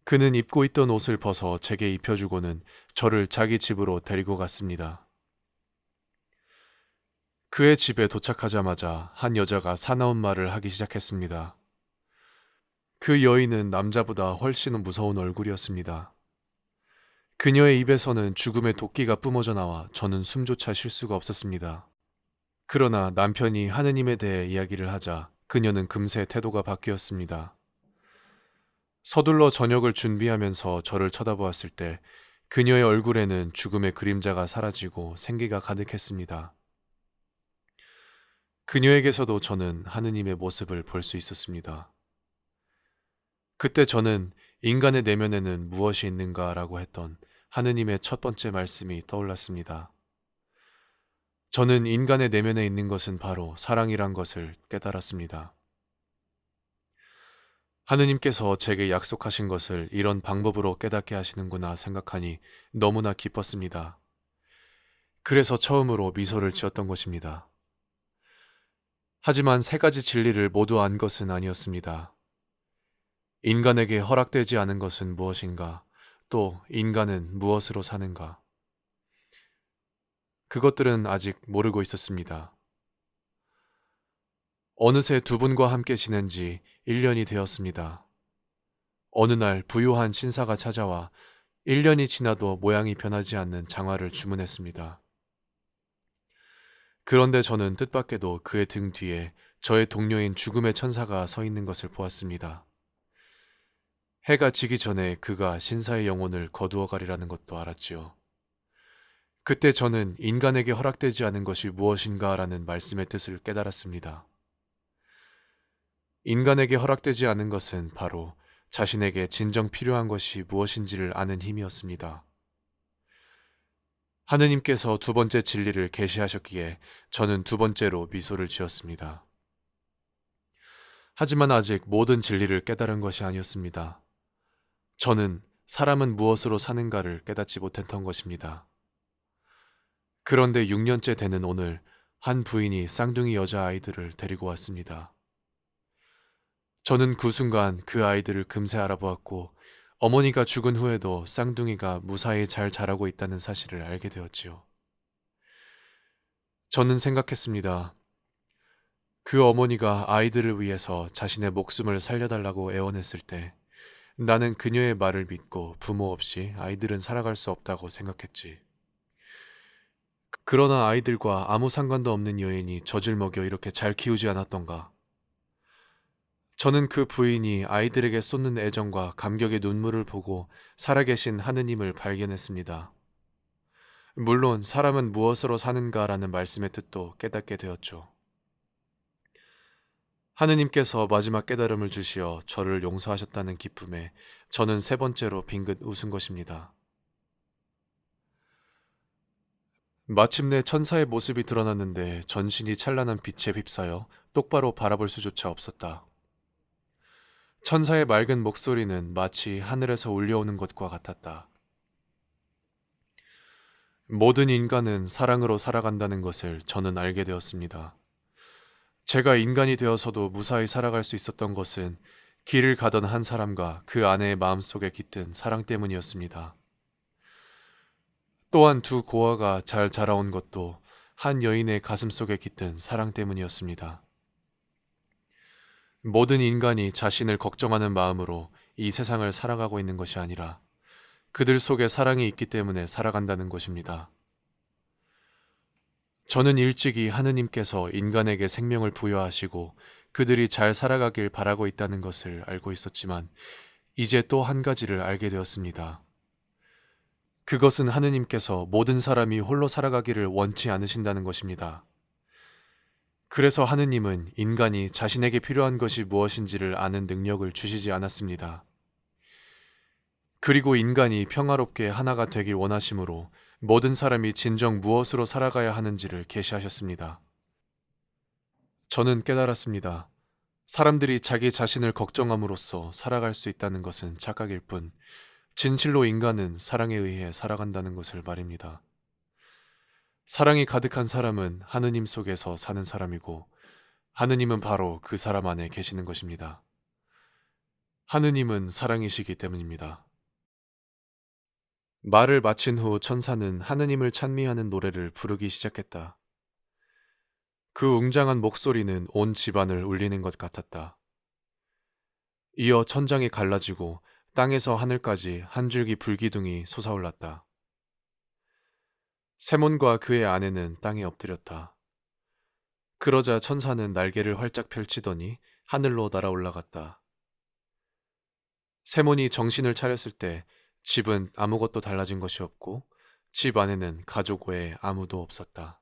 그는 입고 있던 옷을 벗어 제게 입혀주고는 저를 자기 집으로 데리고 갔습니다. 그의 집에 도착하자마자 한 여자가 사나운 말을 하기 시작했습니다. 그 여인은 남자보다 훨씬 무서운 얼굴이었습니다. 그녀의 입에서는 죽음의 도끼가 뿜어져 나와 저는 숨조차 쉴 수가 없었습니다. 그러나 남편이 하느님에 대해 이야기를 하자 그녀는 금세 태도가 바뀌었습니다. 서둘러 저녁을 준비하면서 저를 쳐다보았을 때 그녀의 얼굴에는 죽음의 그림자가 사라지고 생기가 가득했습니다. 그녀에게서도 저는 하느님의 모습을 볼 수 있었습니다. 그때 저는 인간의 내면에는 무엇이 있는가라고 했던 하느님의 첫 번째 말씀이 떠올랐습니다. 저는 인간의 내면에 있는 것은 바로 사랑이란 것을 깨달았습니다. 하느님께서 제게 약속하신 것을 이런 방법으로 깨닫게 하시는구나 생각하니 너무나 기뻤습니다. 그래서 처음으로 미소를 지었던 것입니다. 하지만 세 가지 진리를 모두 안 것은 아니었습니다. 인간에게 허락되지 않은 것은 무엇인가? 또 인간은 무엇으로 사는가? 그것들은 아직 모르고 있었습니다. 어느새 두 분과 함께 지낸 지 1년이 되었습니다. 어느 날 부유한 신사가 찾아와 1년이 지나도 모양이 변하지 않는 장화를 주문했습니다. 그런데 저는 뜻밖에도 그의 등 뒤에 저의 동료인 죽음의 천사가 서 있는 것을 보았습니다. 해가 지기 전에 그가 신사의 영혼을 거두어 가리라는 것도 알았지요. 그때 저는 인간에게 허락되지 않은 것이 무엇인가라는 말씀의 뜻을 깨달았습니다. 인간에게 허락되지 않은 것은 바로 자신에게 진정 필요한 것이 무엇인지를 아는 힘이었습니다. 하느님께서 두 번째 진리를 계시하셨기에 저는 두 번째로 미소를 지었습니다. 하지만 아직 모든 진리를 깨달은 것이 아니었습니다. 저는 사람은 무엇으로 사는가를 깨닫지 못했던 것입니다. 그런데 6년째 되는 오늘 한 부인이 쌍둥이 여자아이들을 데리고 왔습니다. 저는 그 순간 그 아이들을 금세 알아보았고 어머니가 죽은 후에도 쌍둥이가 무사히 잘 자라고 있다는 사실을 알게 되었지요. 저는 생각했습니다. 그 어머니가 아이들을 위해서 자신의 목숨을 살려달라고 애원했을 때 나는 그녀의 말을 믿고 부모 없이 아이들은 살아갈 수 없다고 생각했지. 그러나 아이들과 아무 상관도 없는 여인이 젖을 먹여 이렇게 잘 키우지 않았던가. 저는 그 부인이 아이들에게 쏟는 애정과 감격의 눈물을 보고 살아계신 하느님을 발견했습니다. 물론 사람은 무엇으로 사는가라는 말씀의 뜻도 깨닫게 되었죠. 하느님께서 마지막 깨달음을 주시어 저를 용서하셨다는 기쁨에 저는 세 번째로 빙긋 웃은 것입니다. 마침내 천사의 모습이 드러났는데 전신이 찬란한 빛에 휩싸여 똑바로 바라볼 수조차 없었다. 천사의 맑은 목소리는 마치 하늘에서 울려오는 것과 같았다. 모든 인간은 사랑으로 살아간다는 것을 저는 알게 되었습니다. 제가 인간이 되어서도 무사히 살아갈 수 있었던 것은 길을 가던 한 사람과 그 아내의 마음속에 깃든 사랑 때문이었습니다. 또한 두 고아가 잘 자라온 것도 한 여인의 가슴 속에 깃든 사랑 때문이었습니다. 모든 인간이 자신을 걱정하는 마음으로 이 세상을 살아가고 있는 것이 아니라 그들 속에 사랑이 있기 때문에 살아간다는 것입니다. 저는 일찍이 하느님께서 인간에게 생명을 부여하시고 그들이 잘 살아가길 바라고 있다는 것을 알고 있었지만 이제 또 한 가지를 알게 되었습니다. 그것은 하느님께서 모든 사람이 홀로 살아가기를 원치 않으신다는 것입니다. 그래서 하느님은 인간이 자신에게 필요한 것이 무엇인지를 아는 능력을 주시지 않았습니다. 그리고 인간이 평화롭게 하나가 되길 원하심으로 모든 사람이 진정 무엇으로 살아가야 하는지를 계시하셨습니다. 저는 깨달았습니다. 사람들이 자기 자신을 걱정함으로써 살아갈 수 있다는 것은 착각일 뿐, 진실로 인간은 사랑에 의해 살아간다는 것을 말입니다. 사랑이 가득한 사람은 하느님 속에서 사는 사람이고, 하느님은 바로 그 사람 안에 계시는 것입니다. 하느님은 사랑이시기 때문입니다. 말을 마친 후 천사는 하느님을 찬미하는 노래를 부르기 시작했다. 그 웅장한 목소리는 온 집안을 울리는 것 같았다. 이어 천장이 갈라지고 땅에서 하늘까지 한 줄기 불기둥이 솟아올랐다. 세몬과 그의 아내는 땅에 엎드렸다. 그러자 천사는 날개를 활짝 펼치더니 하늘로 날아 올라갔다. 세몬이 정신을 차렸을 때 집은 아무것도 달라진 것이 없고 집 안에는 가족 외에 아무도 없었다.